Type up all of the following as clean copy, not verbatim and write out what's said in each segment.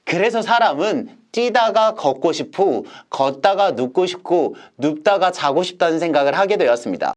그래서 사람은 뛰다가 걷고 싶고, 걷다가 눕고 싶고, 눕다가 자고 싶다는 생각을 하게 되었습니다.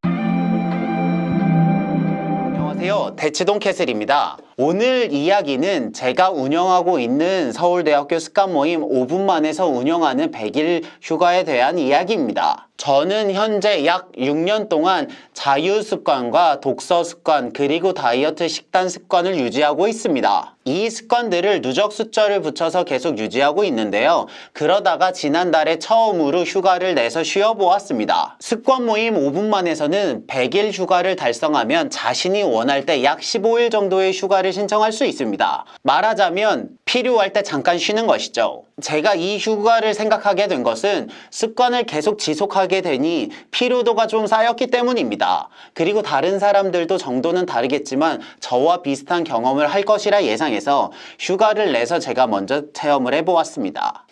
안녕하세요, 대치동 캐슬입니다. 오늘 이야기는 제가 운영하고 있는 서울대학교 습관 모임 5분만에서 운영하는 100일 휴가에 대한 이야기입니다. 저는 현재 약 6년 동안 자유 습관과 독서 습관 그리고 다이어트 식단 습관을 유지하고 있습니다. 이 습관들을 누적 숫자를 붙여서 계속 유지하고 있는데요. 그러다가 지난달에 처음으로 휴가를 내서 쉬어보았습니다. 습관 모임 5분만에서는 100일 휴가를 달성하면 자신이 원할 때 약 15일 정도의 휴가를 신청할 수 있습니다. 말하자면 필요할 때 잠깐 쉬는 것이죠. 제가 이 휴가를 생각하게 된 것은 습관을 계속 지속하게 되니 피로도가 좀 쌓였기 때문입니다. 그리고 다른 사람들도 정도는 다르겠지만 저와 비슷한 경험을 할 것이라 예상해서 휴가를 내서 제가 먼저 체험을 해보았습니다.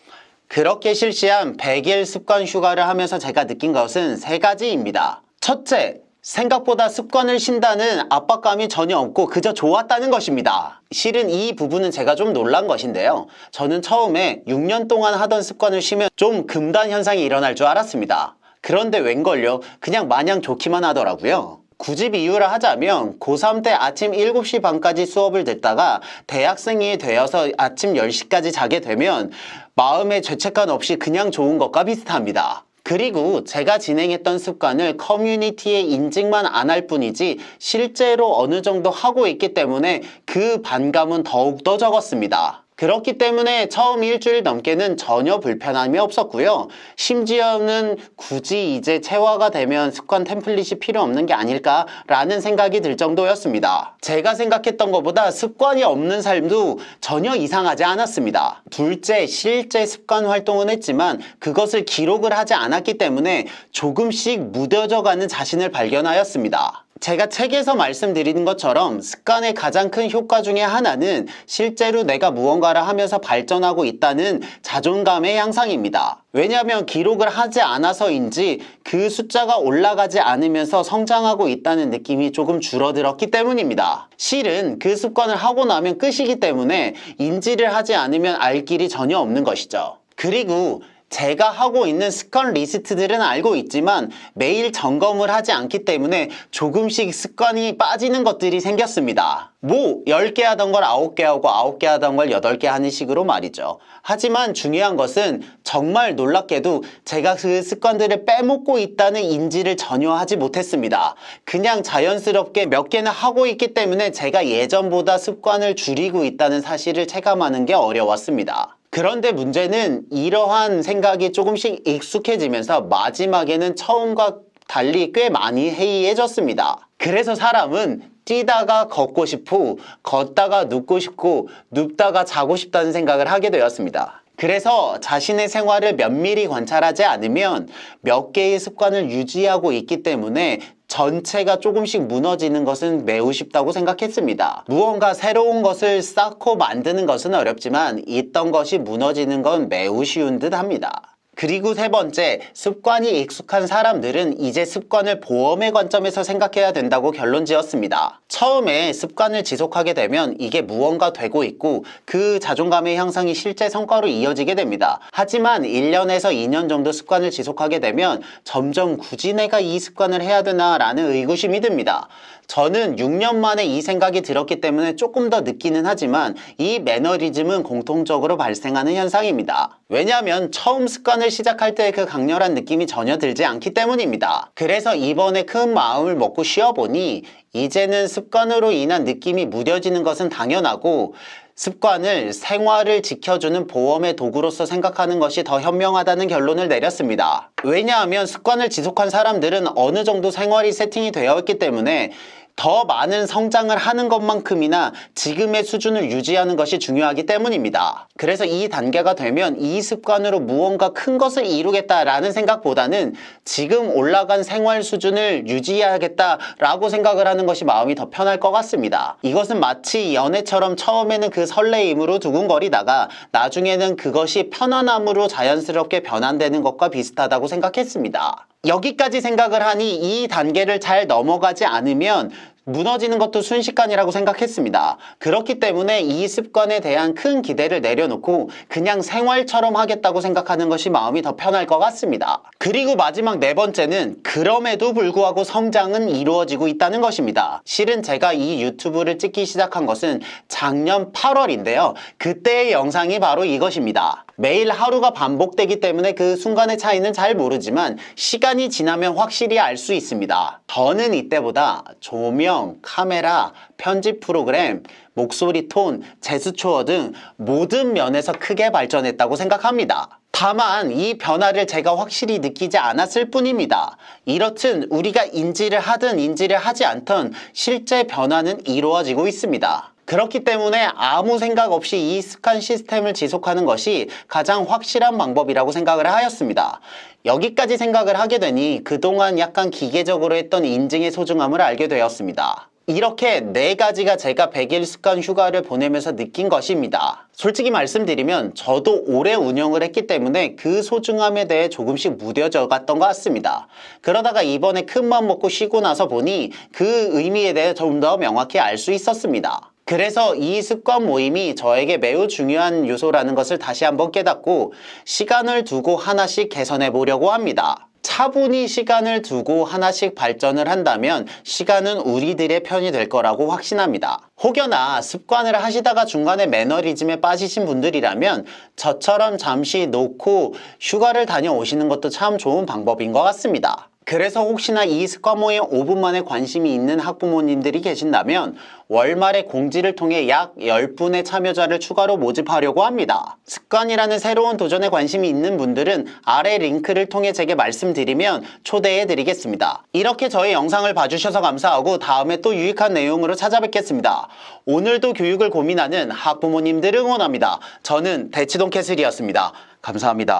그렇게 실시한 100일 습관 휴가를 하면서 제가 느낀 것은 3가지입니다. 첫째, 생각보다 습관을 쉰다는 압박감이 전혀 없고 그저 좋았다는 것입니다. 실은 이 부분은 제가 좀 놀란 것인데요. 저는 처음에 6년 동안 하던 습관을 쉬면 좀 금단 현상이 일어날 줄 알았습니다. 그런데 웬걸요? 그냥 마냥 좋기만 하더라고요. 굳이 비유를 하자면 고3 때 아침 7시 반까지 수업을 듣다가 대학생이 되어서 아침 10시까지 자게 되면 마음에 죄책감 없이 그냥 좋은 것과 비슷합니다. 그리고 제가 진행했던 습관을 커뮤니티에 인증만 안 할 뿐이지 실제로 어느 정도 하고 있기 때문에 그 반감은 더욱더 적었습니다. 그렇기 때문에 처음 일주일 넘게는 전혀 불편함이 없었고요. 심지어는 굳이 이제 체화가 되면 습관 템플릿이 필요 없는 게 아닐까라는 생각이 들 정도였습니다. 제가 생각했던 것보다 습관이 없는 삶도 전혀 이상하지 않았습니다. 둘째, 실제 습관 활동은 했지만 그것을 기록을 하지 않았기 때문에 조금씩 무뎌져가는 자신을 발견하였습니다. 제가 책에서 말씀드리는 것처럼 습관의 가장 큰 효과 중에 하나는 실제로 내가 무언가를 하면서 발전하고 있다는 자존감의 향상입니다. 왜냐하면 기록을 하지 않아서인지 그 숫자가 올라가지 않으면서 성장하고 있다는 느낌이 조금 줄어들었기 때문입니다. 실은 그 습관을 하고 나면 끝이기 때문에 인지를 하지 않으면 알 길이 전혀 없는 것이죠. 그리고 제가 하고 있는 습관 리스트들은 알고 있지만 매일 점검을 하지 않기 때문에 조금씩 습관이 빠지는 것들이 생겼습니다. 10개 하던 걸 9개 하고 9개 하던 걸 8개 하는 식으로 말이죠. 하지만 중요한 것은 정말 놀랍게도 제가 그 습관들을 빼먹고 있다는 인지를 전혀 하지 못했습니다. 그냥 자연스럽게 몇 개는 하고 있기 때문에 제가 예전보다 습관을 줄이고 있다는 사실을 체감하는 게 어려웠습니다. 그런데 문제는 이러한 생각이 조금씩 익숙해지면서 마지막에는 처음과 달리 꽤 많이 해이해졌습니다. 그래서 사람은 뛰다가 걷고 싶고, 걷다가 눕고 싶고, 눕다가 자고 싶다는 생각을 하게 되었습니다. 그래서 자신의 생활을 면밀히 관찰하지 않으면 몇 개의 습관을 유지하고 있기 때문에 전체가 조금씩 무너지는 것은 매우 쉽다고 생각했습니다. 무언가 새로운 것을 쌓고 만드는 것은 어렵지만 있던 것이 무너지는 건 매우 쉬운 듯 합니다. 그리고 세 번째, 습관이 익숙한 사람들은 이제 습관을 보험의 관점에서 생각해야 된다고 결론 지었습니다. 처음에 습관을 지속하게 되면 이게 무언가 되고 있고 그 자존감의 향상이 실제 성과로 이어지게 됩니다. 하지만 1년에서 2년 정도 습관을 지속하게 되면 점점 굳이 내가 이 습관을 해야 되나 라는 의구심이 듭니다. 저는 6년 만에 이 생각이 들었기 때문에 조금 더 늦기는 하지만 이 매너리즘은 공통적으로 발생하는 현상입니다. 왜냐하면 처음 습관을 시작할 때 그 강렬한 느낌이 전혀 들지 않기 때문입니다. 그래서 이번에 큰 마음을 먹고 쉬어보니 이제는 습관으로 인한 느낌이 무뎌지는 것은 당연하고 습관을 생활을 지켜주는 보험의 도구로서 생각하는 것이 더 현명하다는 결론을 내렸습니다. 왜냐하면 습관을 지속한 사람들은 어느 정도 생활이 세팅이 되어 있기 때문에 더 많은 성장을 하는 것만큼이나 지금의 수준을 유지하는 것이 중요하기 때문입니다. 그래서 이 단계가 되면 이 습관으로 무언가 큰 것을 이루겠다라는 생각보다는 지금 올라간 생활 수준을 유지해야겠다라고 생각을 하는 것이 마음이 더 편할 것 같습니다. 이것은 마치 연애처럼 처음에는 그 설레임으로 두근거리다가 나중에는 그것이 편안함으로 자연스럽게 변환되는 것과 비슷하다고 생각했습니다. 여기까지 생각을 하니 이 단계를 잘 넘어가지 않으면 무너지는 것도 순식간이라고 생각했습니다. 그렇기 때문에 이 습관에 대한 큰 기대를 내려놓고 그냥 생활처럼 하겠다고 생각하는 것이 마음이 더 편할 것 같습니다. 그리고 마지막 네 번째는 그럼에도 불구하고 성장은 이루어지고 있다는 것입니다. 실은 제가 이 유튜브를 찍기 시작한 것은 작년 8월인데요. 그때의 영상이 바로 이것입니다. 매일 하루가 반복되기 때문에 그 순간의 차이는 잘 모르지만 시간이 지나면 확실히 알 수 있습니다. 저는 이때보다 조명, 카메라, 편집 프로그램, 목소리 톤, 제스처 등 모든 면에서 크게 발전했다고 생각합니다. 다만 이 변화를 제가 확실히 느끼지 않았을 뿐입니다. 이렇듯 우리가 인지를 하든 인지를 하지 않든 실제 변화는 이루어지고 있습니다. 그렇기 때문에 아무 생각 없이 이 습관 시스템을 지속하는 것이 가장 확실한 방법이라고 생각을 하였습니다. 여기까지 생각을 하게 되니 그동안 약간 기계적으로 했던 인증의 소중함을 알게 되었습니다. 이렇게 네 가지가 제가 100일 습관 휴가를 보내면서 느낀 것입니다. 솔직히 말씀드리면 저도 오래 운영을 했기 때문에 그 소중함에 대해 조금씩 무뎌져 갔던 것 같습니다. 그러다가 이번에 큰맘 먹고 쉬고 나서 보니 그 의미에 대해 좀 더 명확히 알 수 있었습니다. 그래서 이 습관 모임이 저에게 매우 중요한 요소라는 것을 다시 한번 깨닫고 시간을 두고 하나씩 개선해 보려고 합니다. 차분히 시간을 두고 하나씩 발전을 한다면 시간은 우리들의 편이 될 거라고 확신합니다. 혹여나 습관을 하시다가 중간에 매너리즘에 빠지신 분들이라면 저처럼 잠시 놓고 휴가를 다녀오시는 것도 참 좋은 방법인 것 같습니다. 그래서 혹시나 이 습관 모임 5분 만에 관심이 있는 학부모님들이 계신다면 월말에 공지를 통해 약 10분의 참여자를 추가로 모집하려고 합니다. 습관이라는 새로운 도전에 관심이 있는 분들은 아래 링크를 통해 제게 말씀드리면 초대해 드리겠습니다. 이렇게 저의 영상을 봐주셔서 감사하고 다음에 또 유익한 내용으로 찾아뵙겠습니다. 오늘도 교육을 고민하는 학부모님들 응원합니다. 저는 대치동 캐슬이었습니다. 감사합니다.